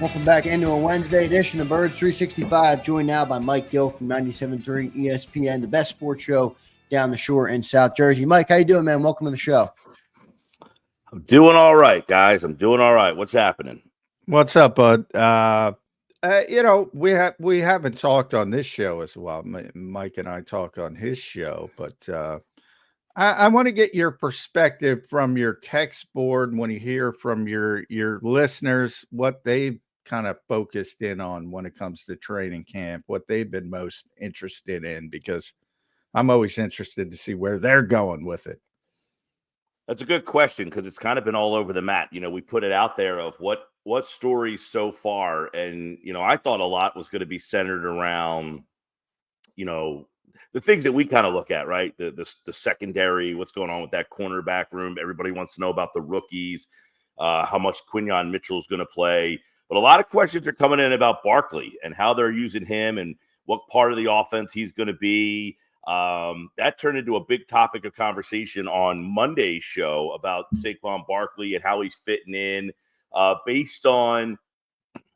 Welcome back into a Wednesday edition of Birds 365. Joined now by Mike Gill from 97.3 ESPN, the best sports show down the shore in South Jersey. Mike, how you doing, man? Welcome to the show. I'm doing all right, guys. I'm doing all right. What's happening? What's up, bud? We haven't talked on this show as well. Mike and I talk on his show, but I want to get your perspective from your text board when you hear from your listeners what they've kind of focused in on when it comes to training camp, what they've been most interested in, because I'm always interested to see where they're going with it. That's a good question because it's kind of been all over the map. We put it out there of what stories so far, and I thought a lot was going to be centered around, the things that we kind of look at, right? The secondary, what's going on with that cornerback room. Everybody wants to know about the rookies, how much Quinyon Mitchell is going to play. But a lot of questions are coming in about Barkley and how they're using him and what part of the offense he's going to be. That turned into a big topic of conversation on Monday's show about Saquon Barkley and how he's fitting in, based on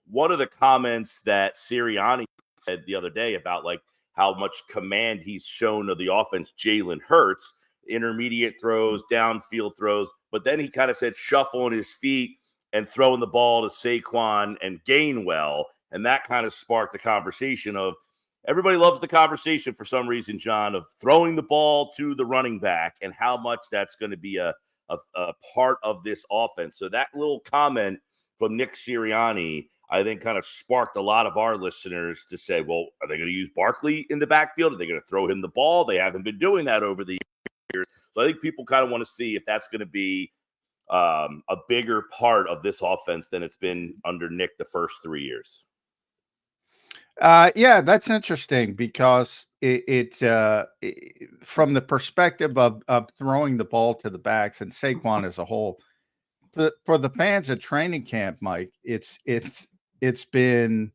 one of the comments that Sirianni said the other day about how much command he's shown of the offense. Jalen Hurts, intermediate throws, downfield throws, but then he kind of said shuffling his feet and throwing the ball to Saquon and Gainwell, and that kind of sparked the conversation of everybody loves the conversation for some reason, John, of throwing the ball to the running back and how much that's going to be a part of this offense. So that little comment from Nick Sirianni, I think, kind of sparked a lot of our listeners to say, well, are they going to use Barkley in the backfield? Are they going to throw him the ball? They haven't been doing that over the years. So I think people kind of want to see if that's going to be a bigger part of this offense than it's been under Nick the first 3 years. Yeah, that's interesting because it from the perspective of throwing the ball to the backs and Saquon as a whole, for the fans at training camp, Mike, it's been,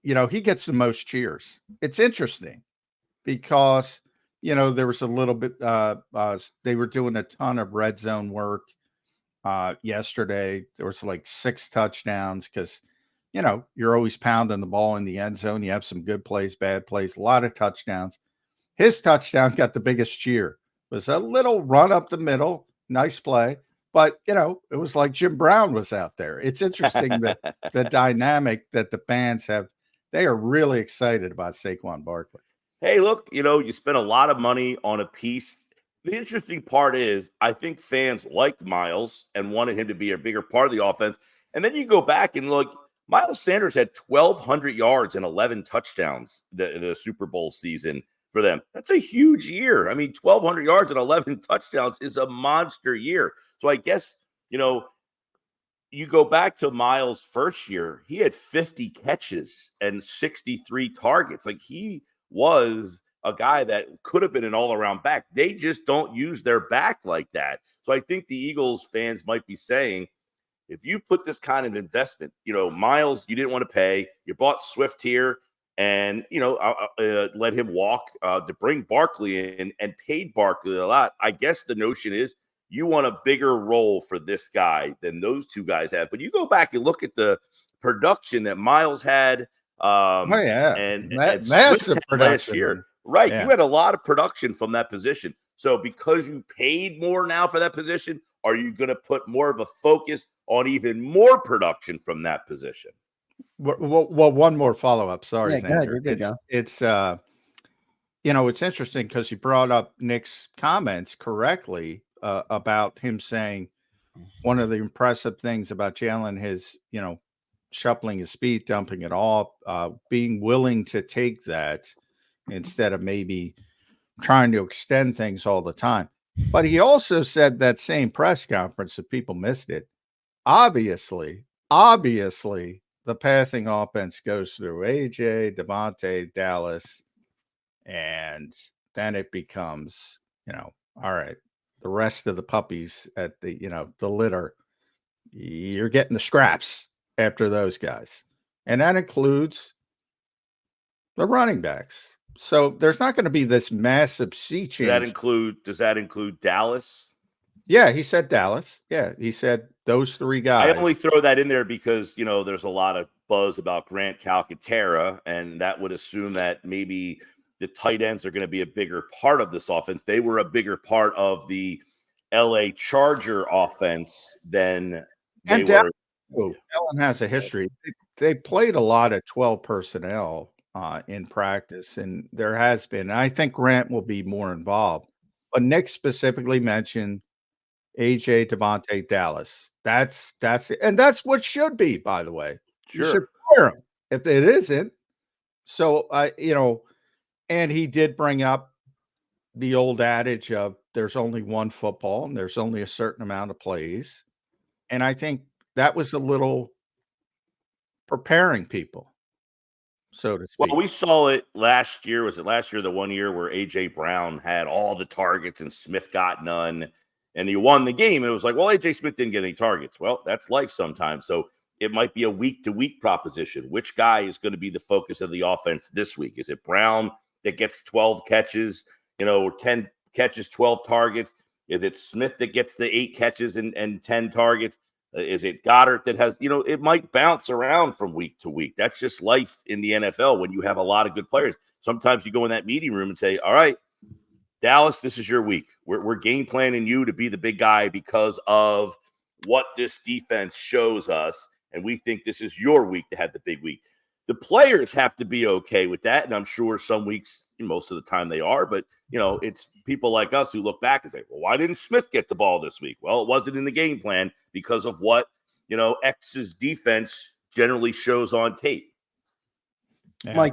he gets the most cheers. It's interesting because, there was a little bit, they were doing a ton of red zone work yesterday. There was 6 touchdowns because, you're always pounding the ball in the end zone. You have some good plays, bad plays, a lot of touchdowns. His touchdown got the biggest cheer. It was a little run up the middle, nice play. But, it was like Jim Brown was out there. It's interesting that the dynamic that the fans have. They are really excited about Saquon Barkley. Hey, look, you spent a lot of money on a piece. The interesting part is I think fans liked Miles and wanted him to be a bigger part of the offense. And then you go back and look, Miles Sanders had 1,200 yards and 11 touchdowns the Super Bowl season for them. That's a huge year. I mean, 1,200 yards and 11 touchdowns is a monster year. So I guess, you go back to Miles' first year, he had 50 catches and 63 targets. He was a guy that could have been an all-around back. They just don't use their back like that. So I think the Eagles fans might be saying, if you put this kind of investment, Miles, you didn't want to pay. You bought Swift here and, let him walk to bring Barkley in and paid Barkley a lot. I guess the notion is you want a bigger role for this guy than those two guys have. But you go back and look at the production that Miles had and massive Swift had last year. Right. Yeah. You had a lot of production from that position. So because you paid more now for that position, are you going to put more of a focus on even more production from that position? Well, one more follow-up. Sorry, yeah, Xander. It's it's interesting because you brought up Nick's comments correctly about him saying one of the impressive things about Jaylen is, shuffling his feet, dumping it off, being willing to take that instead of maybe trying to extend things all the time. But he also said that same press conference, if people missed it, obviously, the passing offense goes through AJ, Devontae, Dallas, and then it becomes, all right, the rest of the puppies at the, the litter, you're getting the scraps after those guys. And that includes the running backs. So there's not going to be this massive sea change. Does that include Dallas? Yeah, he said Dallas. Yeah, he said those three I guys. only throw that in there because, there's a lot of buzz about Grant Calcaterra, and that would assume that maybe the tight ends are going to be a bigger part of this offense. They were a bigger part of the LA Charger offense than they And Dallas, were. Allen has a history. They played a lot of 12 personnel in practice, and there has been. I think Grant will be more involved. But Nick specifically mentioned AJ, Devontae, Dallas. That's it. And that's what should be, by the way. You should Sure. fire him if it isn't. So and he did bring up the old adage of there's only one football and there's only a certain amount of plays. And I think that was a little preparing people, so to speak. Well, we saw it last year. Was it last year, the 1 year where A.J. Brown had all the targets and Smith got none, and he won the game? It was like, well, A.J. Smith didn't get any targets. Well, that's life sometimes. So it might be a week-to-week proposition. Which guy is going to be the focus of the offense this week? Is it Brown that gets 12 catches, or 10 catches, 12 targets? Is it Smith that gets the 8 catches and 10 targets? Is it Goddard that has, it might bounce around from week to week. That's just life in the NFL when you have a lot of good players. Sometimes you go in that meeting room and say, all right, Dallas, this is your week. We're game planning you to be the big guy because of what this defense shows us. And we think this is your week to have the big week. The players have to be okay with that. And I'm sure some weeks, most of the time they are, but it's people like us who look back and say, well, why didn't Smith get the ball this week? Well, it wasn't in the game plan because of what, X's defense generally shows on tape. Yeah.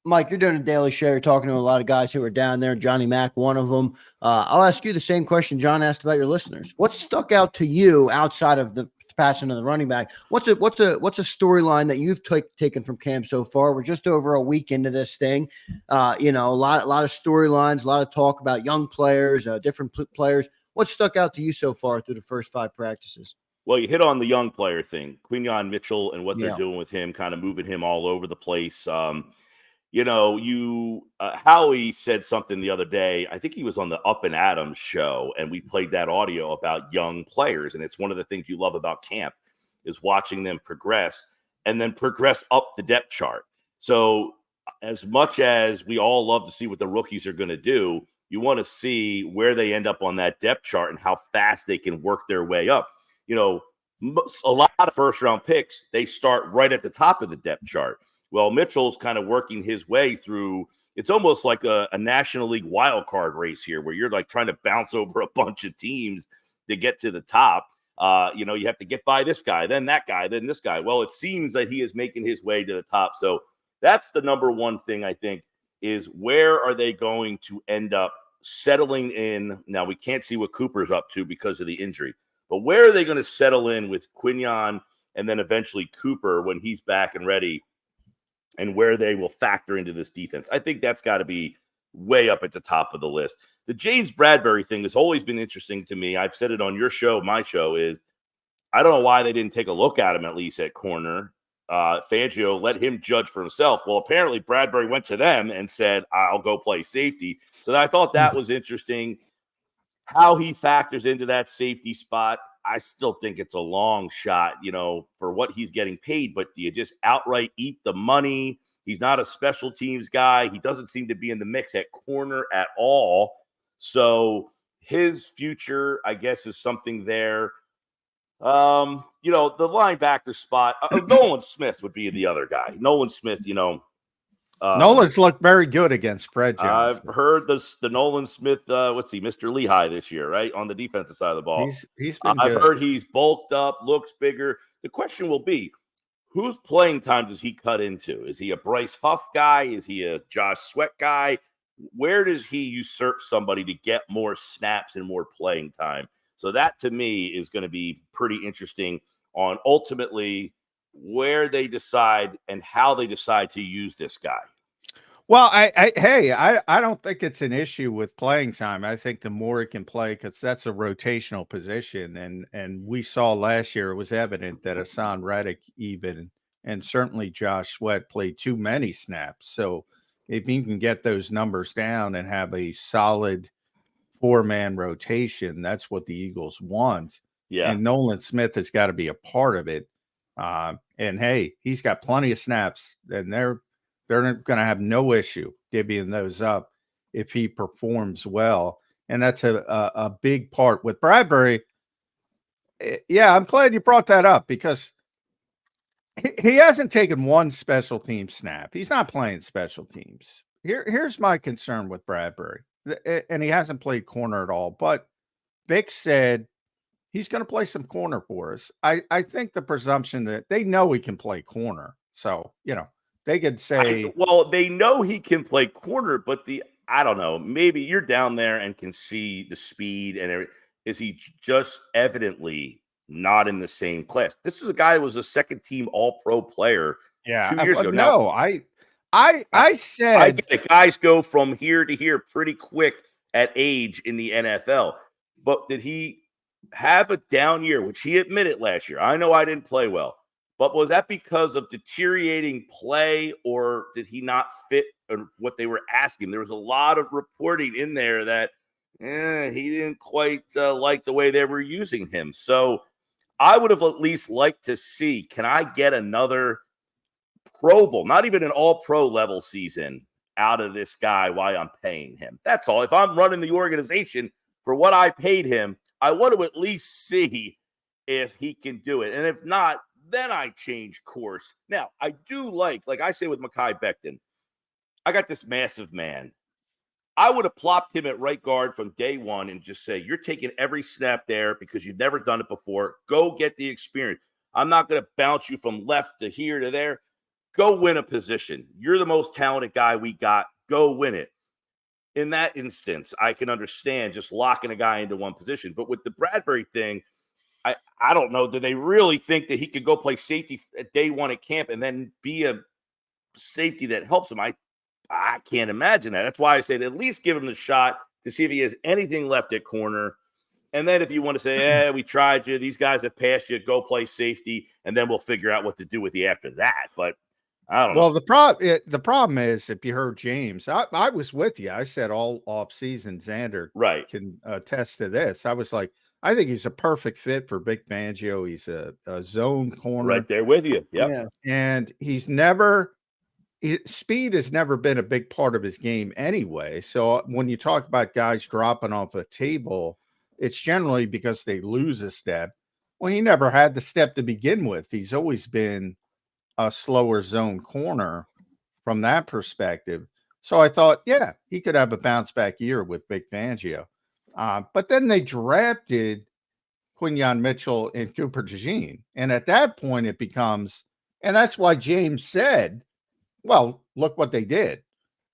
Mike, you're doing a daily show. You're talking to a lot of guys who are down there. Johnny Mack, one of them. I'll ask you the same question John asked about your listeners. What stuck out to you outside of the passing of the running back? What's a storyline that you've taken from camp so far? We're just over a week into this thing. A lot of storylines, a lot of talk about young players, different players. What stuck out to you so far through the first 5 practices? Well, you hit on the young player thing, Quinyon Mitchell, and what they're doing with him, kind of moving him all over the place. Howie said something the other day. I think he was on the Up and Adams show, and we played that audio about young players. And it's one of the things you love about camp is watching them progress and then progress up the depth chart. So as much as we all love to see what the rookies are going to do, you want to see where they end up on that depth chart and how fast they can work their way up. A lot of first-round picks, they start right at the top of the depth chart. Well, Mitchell's kind of working his way through. It's almost like a National League wild card race here where you're like trying to bounce over a bunch of teams to get to the top. You have to get by this guy, then that guy, then this guy. Well, it seems that he is making his way to the top. So that's the number one thing, I think, is where are they going to end up settling in? Now, we can't see what Cooper's up to because of the injury, but where are they going to settle in with Quinyon and then eventually Cooper when he's back and ready? And where they will factor into this defense. I think that's got to be way up at the top of the list. The James Bradberry thing has always been interesting to me. I've said it on your show, my show, is I don't know why they didn't take a look at him at least at corner. Fangio let him judge for himself. Well, apparently Bradberry went to them and said, I'll go play safety. So I thought that was interesting. How he factors into that safety spot, I still think it's a long shot, for what he's getting paid. But do you just outright eat the money? He's not a special teams guy. He doesn't seem to be in the mix at corner at all. So his future, I guess, is something there. The linebacker spot, Nolan Smith would be the other guy. Nolan Smith, Nolan's looked very good against spread, Johnson. I've heard the Nolan Smith, Mr. Lehigh this year, right? On the defensive side of the ball. He's been I've good. heard he's bulked up, looks bigger. The question will be, whose playing time does he cut into? Is he a Bryce Huff guy? Is he a Josh Sweat guy? Where does he usurp somebody to get more snaps and more playing time? So that, to me, is going to be pretty interesting on ultimately where they decide and how they decide to use this guy. Well, I don't think it's an issue with playing time. I think the more he can play, because that's a rotational position, and we saw last year it was evident that Hassan Reddick and certainly Josh Sweat played too many snaps. So if he can get those numbers down and have a solid 4-man rotation. That's what the Eagles want. Yeah. And Nolan Smith has got to be a part of it. And hey, he's got plenty of snaps, and they're going to have no issue divvying those up if he performs well. And that's a big part with Bradberry. Yeah, I'm glad you brought that up because he hasn't taken one special team snap. He's not playing special teams. Here's my concern with Bradberry, and he hasn't played corner at all. But Vic said he's going to play some corner for us. I think the presumption that they know he can play corner, so they could say, well, they know he can play corner, but I don't know, maybe you're down there and can see the speed and everything. Is he just evidently not in the same class? This was a guy who was a second-team All-Pro player 2 years ago. No, I said I get it. Guys go from here to here pretty quick at age in the NFL. But did he have a down year, which he admitted last year? I know I didn't play well, but was that because of deteriorating play, or did he not fit what they were asking? There was a lot of reporting in there that he didn't quite like the way they were using him. So I would have at least liked to see, can I get another Pro Bowl, not even an all-pro level season out of this guy while I'm paying him? That's all. If I'm running the organization for what I paid him, I want to at least see if he can do it. And if not, then I change course. Now, I do like I say with Mekhi Becton, I got this massive man. I would have plopped him at right guard from day one and just say, you're taking every snap there because you've never done it before. Go get the experience. I'm not going to bounce you from left to here to there. Go win a position. You're the most talented guy we got. Go win it. In that instance, I can understand just locking a guy into one position. But with the Bradberry thing, I don't know. Do they really think that he could go play safety at day one at camp and then be a safety that helps him? I can't imagine that. That's why I said at least give him the shot to see if he has anything left at corner. And then if you want to say, we tried you, these guys have passed you, go play safety, and then we'll figure out what to do with you after that. But I don't know. Well, the problem is, if you heard James, I was with you. I said all off season, Xander can attest to this. I was like, I think he's a perfect fit for Vic Fangio. He's a zone corner. Right there with you. Yep. Yeah. And speed has never been a big part of his game anyway. So when you talk about guys dropping off the table, it's generally because they lose a step. Well, he never had the step to begin with. He's always been a slower zone corner from that perspective. So I thought, yeah, he could have a bounce back year with Vic Fangio. But then they drafted Quinyon Mitchell and Cooper DeJean. And at that point it becomes, and that's why James said, well, look what they did.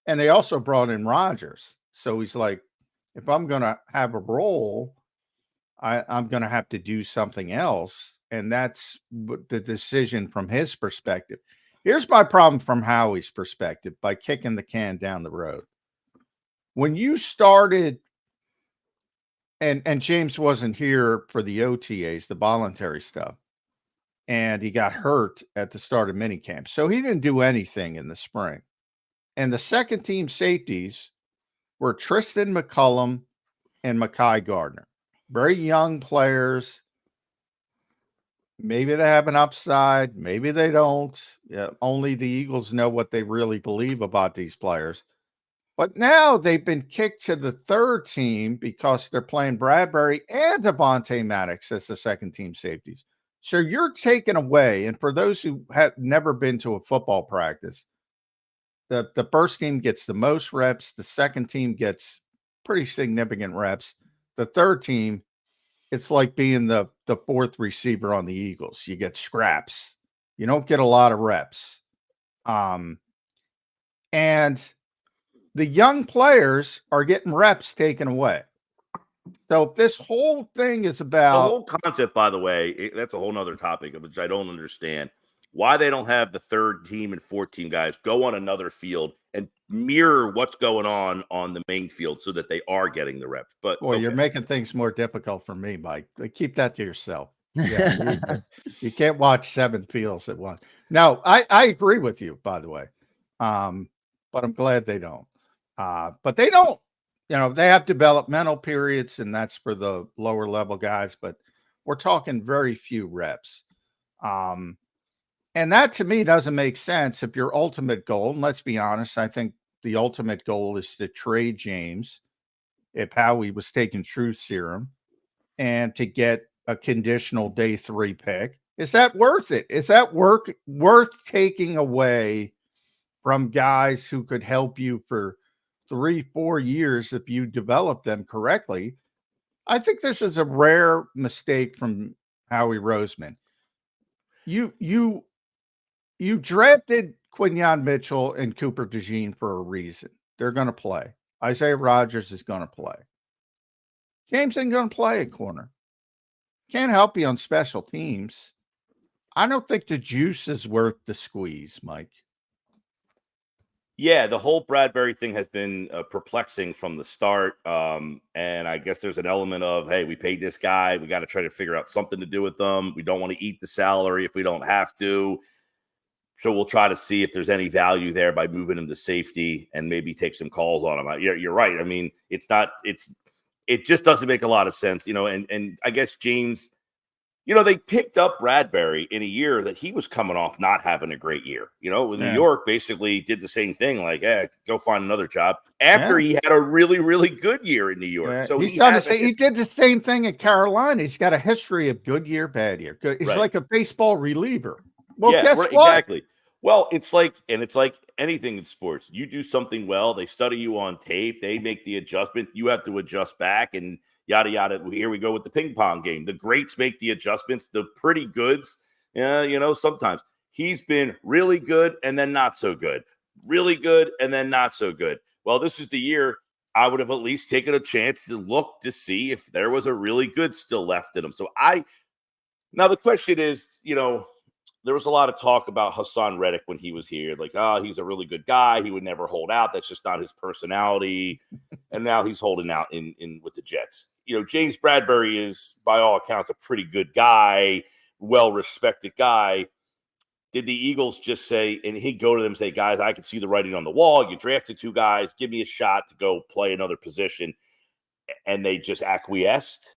And they also brought in Rodgers. So he's like, if I'm going to have a role, I'm going to have to do something else. And that's the decision from his perspective. Here's my problem from Howie's perspective by kicking the can down the road. When you started, and James wasn't here for the OTAs, the voluntary stuff, and he got hurt at the start of minicamp. So he didn't do anything in the spring. And the second team safeties were Tristan McCullum and Mekhi Gardner. Very young players. Maybe they have an upside. Maybe they don't. Only the Eagles know what they really believe about these players. But now they've been kicked to the third team because they're playing Bradberry and Devontae Maddox as the second team safeties. So you're taken away. And for those who have never been to a football practice, the first team gets the most reps. The second team gets pretty significant reps. The third team, it's like being the fourth receiver on the Eagles. You get scraps. You don't get a lot of reps. And the young players are getting reps taken away. So this whole thing is about the whole concept, by the way, that's a whole nother topic, which I don't understand. Why they don't have the third team and fourth team guys go on another field and mirror what's going on the main field so that they are getting the reps. But boy, you're making things more difficult for me, Mike. Keep that to yourself. Yeah, you can't watch 7 fields at once. No, I agree with you, by the way. But I'm glad they don't. But they don't. they have developmental periods, and that's for the lower level guys, but we're talking very few reps. And that to me doesn't make sense if your ultimate goal, and let's be honest, I think the ultimate goal is to trade James if Howie was taking truth serum and to get a conditional day 3 pick. Is that worth it? Is that worth taking away from guys who could help you for 3-4 years if you develop them correctly? I think this is a rare mistake from Howie Roseman. You drafted Quinyon Mitchell and Cooper DeJean for a reason. They're going to play. Isaiah Rodgers is going to play. James ain't going to play at corner. Can't help you on special teams. I don't think the juice is worth the squeeze, Mike. Yeah, the whole Bradberry thing has been perplexing from the start. And I guess there's an element of, hey, we paid this guy. We got to try to figure out something to do with them. We don't want to eat the salary if we don't have to. So we'll try to see if there's any value there by moving him to safety and maybe take some calls on him. You're right. I mean, it just doesn't make a lot of sense, and I guess James, they picked up Bradberry in a year that he was coming off not having a great year. New York basically did the same thing, like, go find another job after he had a really, really good year in New York. Yeah. So he did the same thing at Carolina. He's got a history of good year, bad year. He's like a baseball reliever. Well, guess what? Exactly. Well, it's like anything in sports. You do something well, they study you on tape, they make the adjustment, you have to adjust back, and yada, yada. Here we go with the ping pong game. The greats make the adjustments, the pretty goods, sometimes. He's been really good and then not so good. Really good and then not so good. Well, this is the year I would have at least taken a chance to look to see if there was a really good still left in him. So now the question is, there was a lot of talk about Hassan Reddick when he was here. Like, he's a really good guy. He would never hold out. That's just not his personality. And now he's holding out in with the Jets. James Bradberry is, by all accounts, a pretty good guy, well-respected guy. Did the Eagles just say, and he'd go to them and say, guys, I can see the writing on the wall. You drafted 2 guys. Give me a shot to go play another position. And they just acquiesced?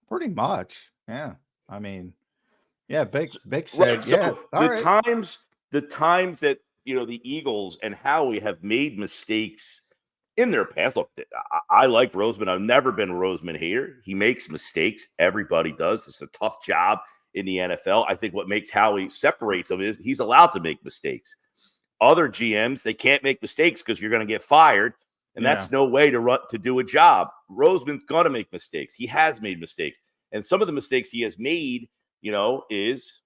Pretty much. Yeah. I mean, yeah, Big said, The times that, the Eagles and Howie have made mistakes in their past. Look, I like Roseman. I've never been a Roseman hater. He makes mistakes. Everybody does. It's a tough job in the NFL. I think what makes Howie separates him is he's allowed to make mistakes. Other GMs, they can't make mistakes because you're going to get fired, and that's no way to do a job. Roseman's going to make mistakes. He has made mistakes. And some of the mistakes he has made, is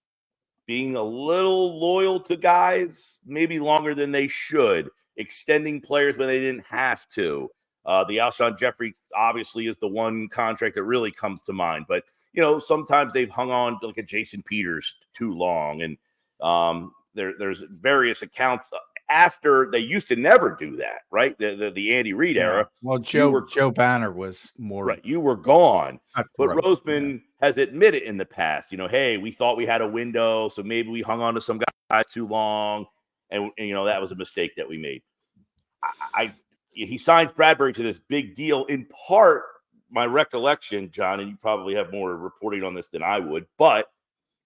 being a little loyal to guys, maybe longer than they should, extending players when they didn't have to. The Alshon Jeffrey obviously is the one contract that really comes to mind. But, sometimes they've hung on to like a Jason Peters too long. And there's various accounts after they used to never do that, right? The Andy Reid era. Well, Joe Banner was more right. You were gone, but right. Roseman has admitted in the past, hey, we thought we had a window, so maybe we hung on to some guys too long, and that was a mistake that we made. He signs Bradberry to this big deal. In part, my recollection, John, and you probably have more reporting on this than I would, but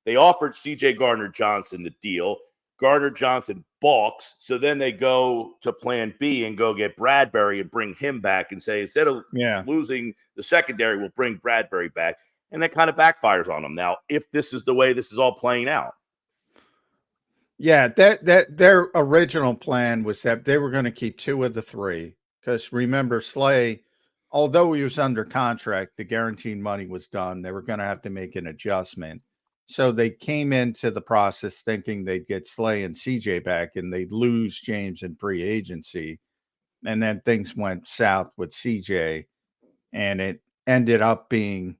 they offered C.J. Gardner-Johnson the deal. Gardner-Johnson balks, so then they go to plan B and go get Bradberry and bring him back and say, instead of losing the secondary, we'll bring Bradberry back. And that kind of backfires on them. Now, if this is the way this is all playing out. Yeah, that their original plan was that they were going to keep 2 of the 3. Because remember, Slay, although he was under contract, the guaranteed money was done. They were going to have to make an adjustment. So they came into the process thinking they'd get Slay and CJ back and they'd lose James in free agency. And then things went south with CJ, and it ended up being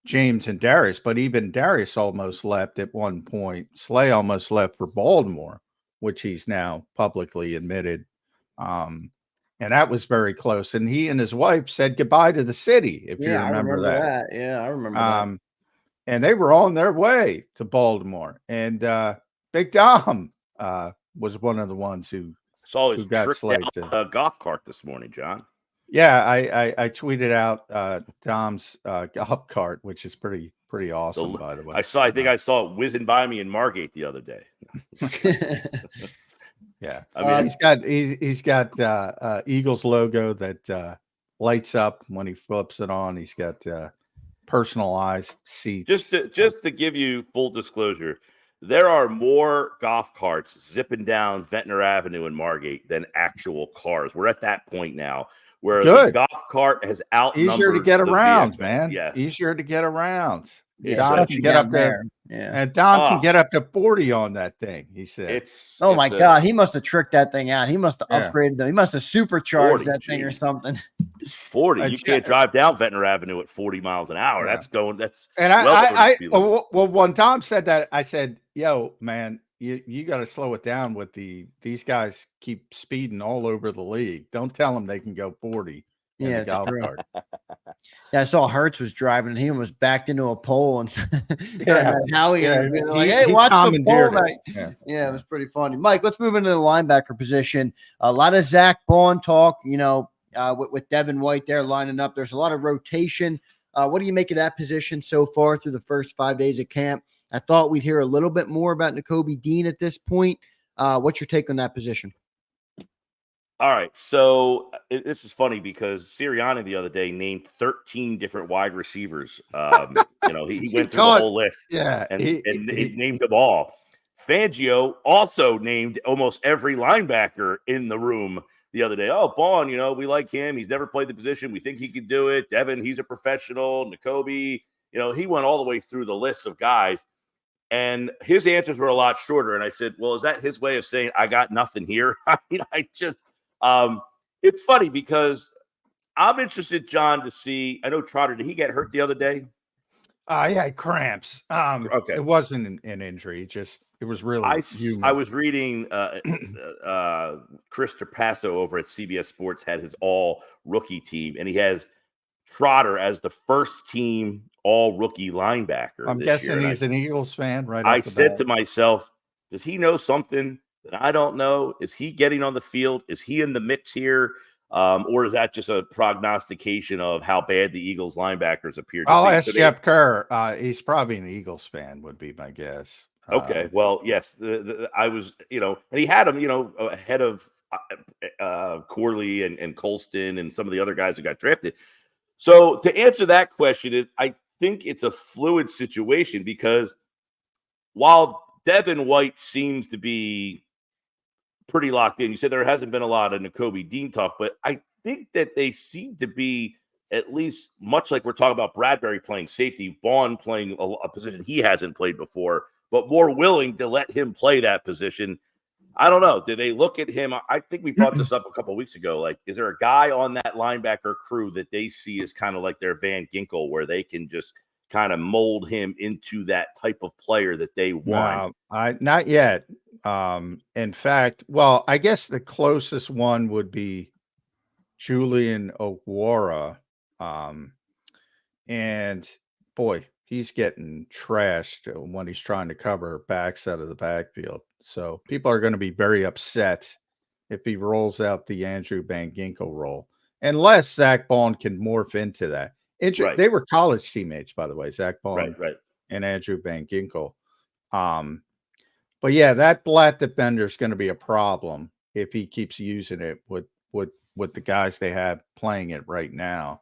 James and Darius. But even Darius almost left at one point. Slay almost left for Baltimore, which he's now publicly admitted. And that was very close. And he and his wife said goodbye to the city, if you remember that. Yeah, I remember that. And they were on their way to Baltimore. And Big Dom was one of the ones who Saw his who got tricked selected. out golf cart this morning, John. Yeah, I tweeted out Dom's golf cart, which is pretty awesome, by the way. I think I saw it whizzing by me in Margate the other day. Yeah, I mean, he's got Eagles logo that lights up when he flips it on. He's got personalized seats. just to give you full disclosure, there are more golf carts zipping down Ventnor Avenue in Margate than actual cars. We're at that point now where the golf cart has outnumbered easier to get around, vehicle. man. Yes. Easier to get around. Yeah, Dom can get up there. Yeah. And Dom can get up to 40 on that thing, he said. Oh my God, he must have tricked that thing out. He must have upgraded them. He must have supercharged that thing or something. 40. You can't drive down Ventnor Avenue at 40 miles an hour. That's well, when Dom said that, I said, yo, man, you got to slow it down with these guys keep speeding all over the league. Don't tell them they can go 40. Yeah, golf cart. Yeah, I saw Hertz was driving and he almost backed into a pole and Howie like, hey, watch the pole. Yeah, it was pretty funny. Mike, let's move into the linebacker position. A lot of Zach Bond talk, with Devin White there lining up. There's a lot of rotation. What do you make of that position so far through the first 5 days of camp? I thought we'd hear a little bit more about Nakobe Dean at this point. What's your take on that position? All right, so this is funny because Sirianni the other day named 13 different wide receivers. He went through the whole list, and he named them all. Fangio also named almost every linebacker in the room the other day. Oh, Bond, we like him. He's never played the position. We think he can do it. Devin, he's a professional. Nakobe, he went all the way through the list of guys, and his answers were a lot shorter. And I said, well, is that his way of saying I got nothing here? I mean, it's funny because I'm interested, John, to see. I know Trotter, did he get hurt the other day? He had cramps. Okay, it wasn't an injury. It was really. I was reading Chris Trapasso over at CBS Sports had his all rookie team, and he has Trotter as the first team all rookie linebacker. I'm guessing he's an Eagles fan, right? I said to myself, does he know something that I don't know? Is he getting on the field? Is he in the mix here? Or is that just a prognostication of how bad the Eagles linebackers appear to be? I'll ask Jeff Kerr. He's probably an Eagles fan, would be my guess. Okay. Well, yes, I was, and he had him, ahead of Corley and Colston and some of the other guys who got drafted. So to answer that question, I think it's a fluid situation because while Devin White seems to be pretty locked in, you said there hasn't been a lot of Nakobe Dean talk, but I think that they seem to be at least much like we're talking about Bradberry playing safety, Bond playing a position he hasn't played before, but more willing to let him play that position. I don't know. Do they look at him? I think we brought this up a couple of weeks ago. Like, is there a guy on that linebacker crew that they see as kind of like their Van Ginkel, where they can just kind of mold him into that type of player that they want? Not yet. In fact, well, I guess the closest one would be Julian Okwara. And boy, he's getting trashed when he's trying to cover backs out of the backfield. So people are going to be very upset if he rolls out the Andrew Van Ginkel role, unless Zach Bond can morph into that. They were college teammates, by the way, Zach Bond and Andrew Van Ginkel. But yeah, that Blatt defender is going to be a problem if he keeps using it with the guys they have playing it right now.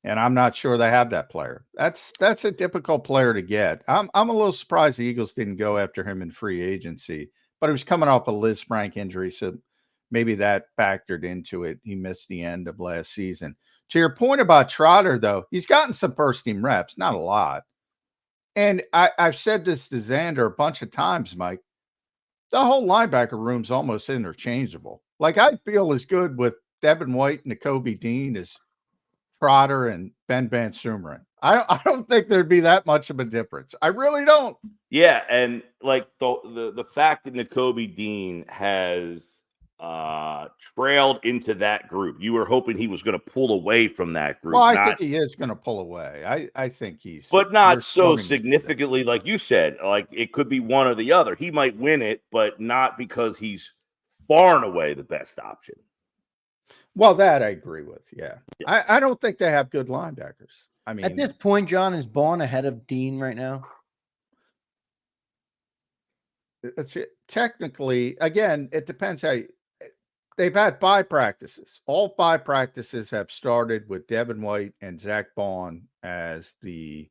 And I'm not sure they have that player. That's a difficult player to get. I'm a little surprised the Eagles didn't go after him in free agency, but he was coming off a Liz Frank injury, so maybe that factored into it. He missed the end of last season. To your point about Trotter, though, he's gotten some first team reps, not a lot. And I've said this to Xander a bunch of times, Mike. The whole linebacker room's almost interchangeable. Like, I feel as good with Devin White and Nakobe Dean as Trotter and Ben Van Sumeren. I don't think there'd be that much of a difference. I really don't. Yeah, and like the fact that Nakobe Dean has trailed into that group, you were hoping he was going to pull away from that group. Well, I think he is going to pull away. I think he's, but not so significantly, like you said. Like, it could be one or the other. He might win it, but not because he's far and away the best option. Well, that I agree with. Yeah. I don't think they have good linebackers. I mean, At this point, John, is Bond ahead of Dean right now? it's technically, again, it depends how they've had 5 practices. All 5 practices have started with Devin White and Zach Bond as the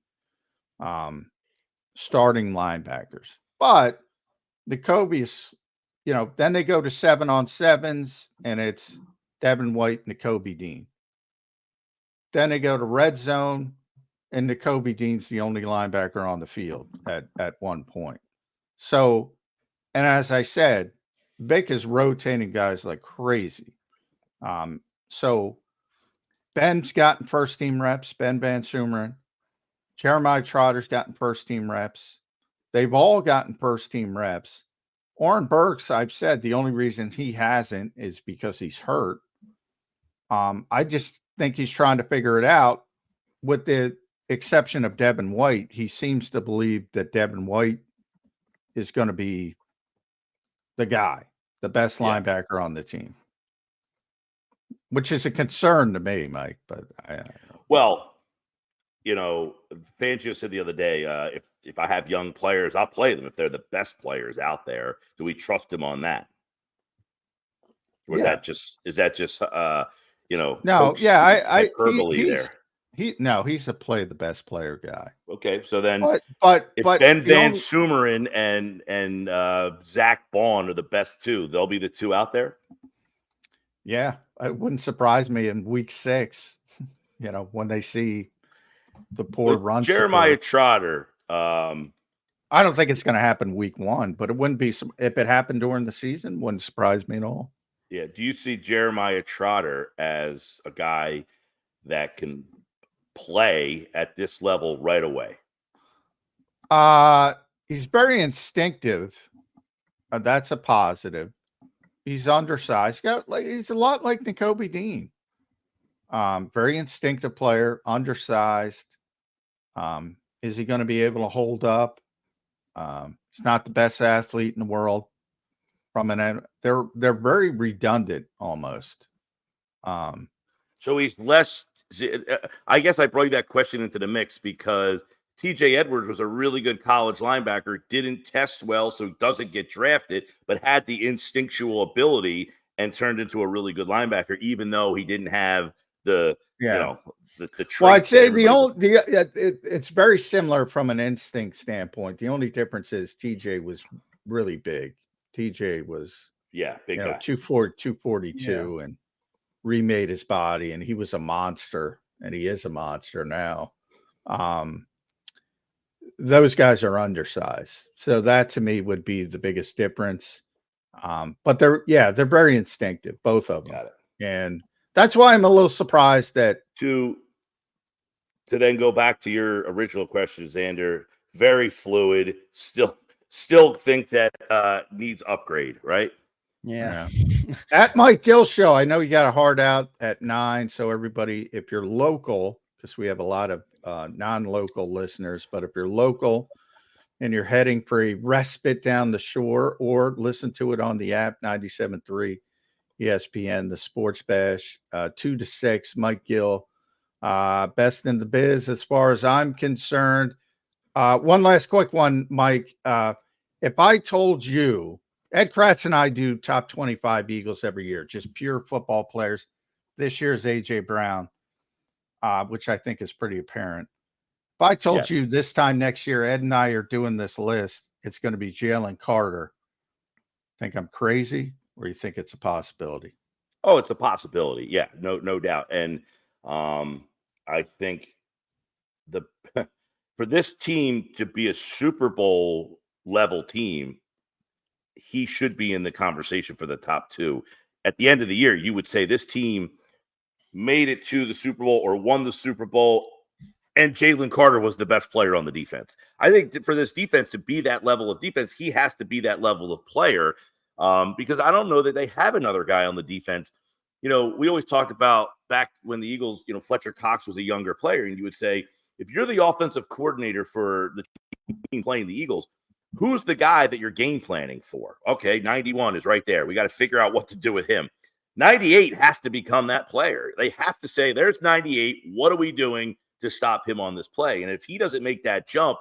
starting linebackers. But the Kobe's, then they go to 7-on-7s, and it's Devin White and Nakobe Dean. Then they go to red zone, and Nakobe Dean's the only linebacker on the field at one point. So, and as I said, Baker's rotating guys like crazy. So Ben's gotten first team reps, Ben Van Sumeren. Jeremiah Trotter's gotten first team reps. They've all gotten first team reps. Oren Burks, I've said the only reason he hasn't is because he's hurt. I just think he's trying to figure it out. With the exception of Devin White, he seems to believe that Devin White is going to be the guy, the best linebacker on the team, which is a concern to me, Mike. But well, Fangio said the other day, if I have young players, I'll play them if they're the best players out there. Do we trust him on that? Or is that just no, yeah, hyperbole there. He's a play the best player guy. Okay, so then, but Ben Van Sumeren and Zach Bond are the best 2, they'll be the 2 out there. Yeah, it wouldn't surprise me in week 6. When they see the poor run. Jeremiah Trotter. I don't think it's going to happen week 1, but it wouldn't be if it happened during the season. Wouldn't surprise me at all. Yeah. Do you see Jeremiah Trotter as a guy that can play at this level right away? He's very instinctive. That's a positive. He's undersized. He's a lot like Nakobe Dean. Very instinctive player, undersized. Is he going to be able to hold up? He's not the best athlete in the world. They're very redundant almost. So he's less. I guess I brought that question into the mix because TJ Edwards was a really good college linebacker, didn't test well, so doesn't get drafted, but had the instinctual ability and turned into a really good linebacker, even though he didn't have the well, I'd say it's very similar from an instinct standpoint. The only difference is TJ was really big. TJ was big guy. 242 and remade his body, and he was a monster, and he is a monster now. Those guys are undersized, so that to me would be the biggest difference. But they're very instinctive, both of them. Got it. And that's why I'm a little surprised that to then go back to your original question, Xander, very fluid, still think that needs upgrade, right? Yeah. At Mike Gill show, I know you got a hard out at 9. So everybody, if you're local, because we have a lot of non-local listeners, but if you're local and you're heading for a respite down the shore, or listen to it on the app, 97.3 ESPN, the Sports Bash, 2 to 6, Mike Gill, best in the biz as far as I'm concerned. One last quick one, Mike. If I told you, Ed Kratz and I do top 25 Eagles every year, just pure football players. This year's A.J. Brown, which I think is pretty apparent. If I told you this time next year, Ed and I are doing this list, it's going to be Jaylen Carter. Think I'm crazy, or you think it's a possibility? Oh, it's a possibility. Yeah, no doubt. And I think for this team to be a Super Bowl level team, he should be in the conversation for the top 2. At the end of the year, you would say this team made it to the Super Bowl or won the Super Bowl, and Jaylen Carter was the best player on the defense. I think for this defense to be that level of defense, he has to be that level of player, because I don't know that they have another guy on the defense. We always talked about back when the Eagles, Fletcher Cox was a younger player, and you would say, if you're the offensive coordinator for the team playing the Eagles, who's the guy that you're game planning for? Okay, 91 is right there. We got to figure out what to do with him. 98 has to become that player. They have to say, there's 98. What are we doing to stop him on this play? And if he doesn't make that jump,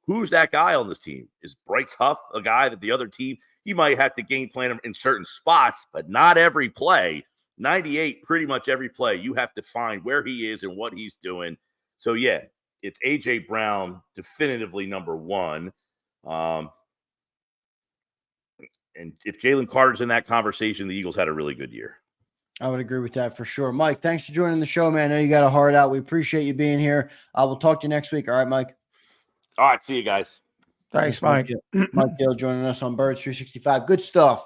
who's that guy on this team? Is Bryce Huff a guy that the other team, you might have to game plan him in certain spots, but not every play. 98, pretty much every play, you have to find where he is and what he's doing. So, yeah, it's A.J. Brown, definitively number one. And if Jaylen Carter's in that conversation, the Eagles had a really good year. I would agree with that for sure. Mike, thanks for joining the show, man. I know you got a heart out. We appreciate you being here. We'll talk to you next week. All right, Mike? All right, see you guys. Thanks, Mike. Mike Gill joining us on Birds 365. Good stuff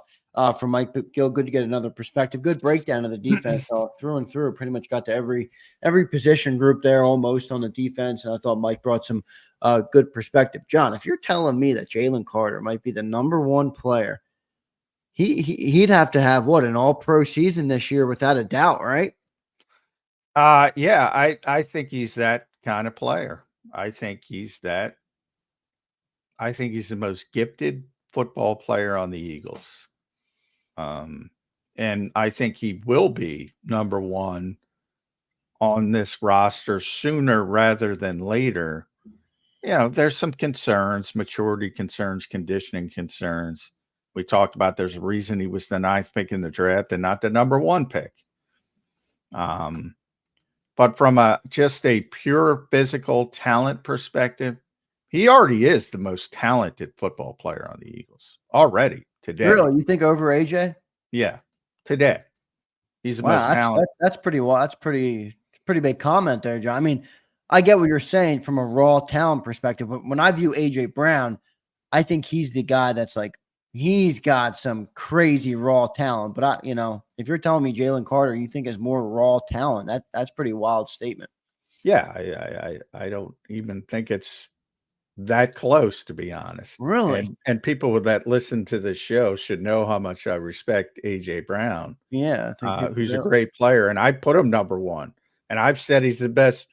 from Mike Gill. Good to get another perspective. Good breakdown of the defense through and through. Pretty much got to every position group there almost on the defense, and I thought Mike brought some good perspective. John, if you're telling me that Jaylen Carter might be the number one player, he'd have to have an all-pro season this year without a doubt, right? Yeah, I think he's that kind of player. I think he's the most gifted football player on the Eagles. And I think he will be number one on this roster sooner rather than later. You know, there's some concerns, maturity concerns, conditioning concerns. We talked about there's a reason he was the 9th pick in the draft and not the number 1 pick. But from just a pure physical talent perspective, he already is the most talented football player on the Eagles already today. Really? You think over AJ? Yeah, today. He's the most talented. That's pretty big comment there, John. I mean, I get what you're saying from a raw talent perspective, but when I view AJ Brown, I think he's the guy that's like, he's got some crazy raw talent. But if you're telling me Jaylen Carter, you think is more raw talent, that's pretty wild statement. Yeah, I don't even think it's that close, to be honest. Really? And people that listen to the show should know how much I respect AJ Brown. Yeah, who's a great player, and I put him number 1. And I've said he's the best.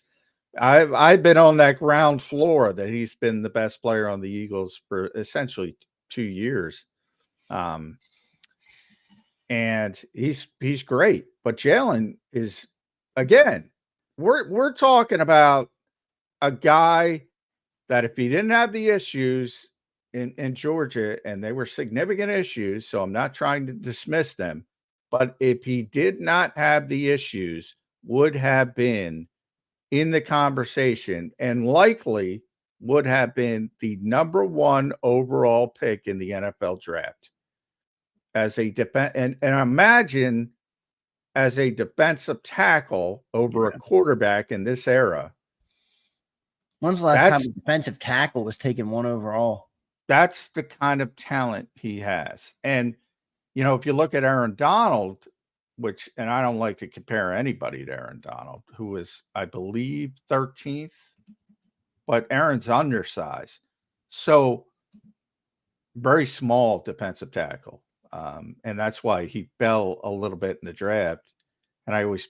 I've been on that ground floor that he's been the best player on the Eagles for essentially 2 years. And he's great. But Jaylen is, again, we're talking about a guy that if he didn't have the issues in Georgia, and they were significant issues, so I'm not trying to dismiss them, but if he did not have the issues, would have been in the conversation and likely would have been the number 1 overall pick in the NFL draft as a and imagine as a defensive tackle over a quarterback in this era. When's the last time a defensive tackle was taken 1 overall? That's the kind of talent he has. And, if you look at Aaron Donald, and I don't like to compare anybody to Aaron Donald, who is, I believe, 13th, but Aaron's undersized. So very small defensive tackle. And that's why he fell a little bit in the draft. And I always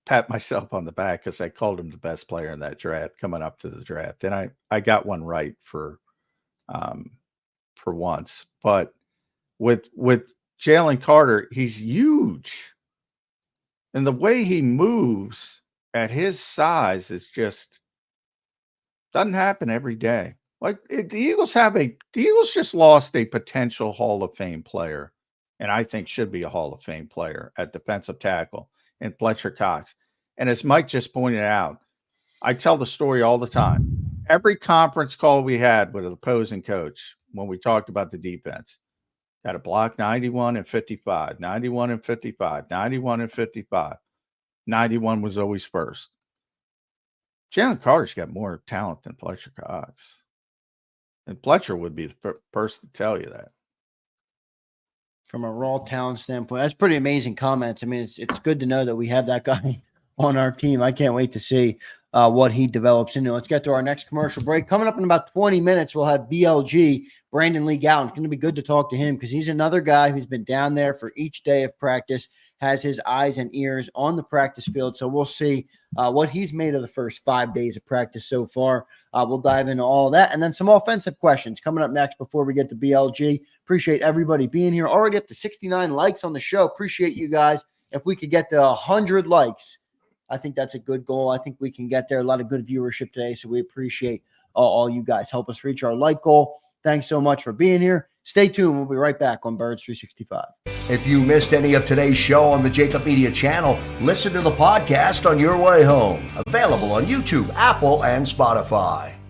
pat myself on the back because I called him the best player in that draft coming up to the draft. And I got one right for once. But with Jaylen Carter, he's huge. And the way he moves at his size is just doesn't happen every day. Like the Eagles just lost a potential Hall of Fame player, and I think should be a Hall of Fame player at defensive tackle in Fletcher Cox. And as Mike just pointed out, I tell the story all the time. Every conference call we had with an opposing coach when we talked about the defense, got to block 91 and 55, 91 and 55, 91 and 55. 91 was always first. Jaylen Carter's got more talent than Fletcher Cox. And Fletcher would be the first to tell you that. From a raw talent standpoint, that's pretty amazing comments. I mean, it's good to know that we have that guy on our team. I can't wait to see what he develops into. Let's get to our next commercial break. Coming up in about 20 minutes, we'll have BLG, Brandon Lee Gowan. It's going to be good to talk to him because he's another guy who's been down there for each day of practice, has his eyes and ears on the practice field. So we'll see what he's made of the first 5 days of practice so far. We'll dive into all of that. And then some offensive questions coming up next before we get to BLG. Appreciate everybody being here. Already up to 69 likes on the show. Appreciate you guys. If we could get to 100 likes, I think that's a good goal. I think we can get there. A lot of good viewership today. So we appreciate all you guys. Help us reach our like goal. Thanks so much for being here. Stay tuned. We'll be right back on Birds 365. If you missed any of today's show on the JAKIB Media channel, listen to the podcast on your way home. Available on YouTube, Apple, and Spotify.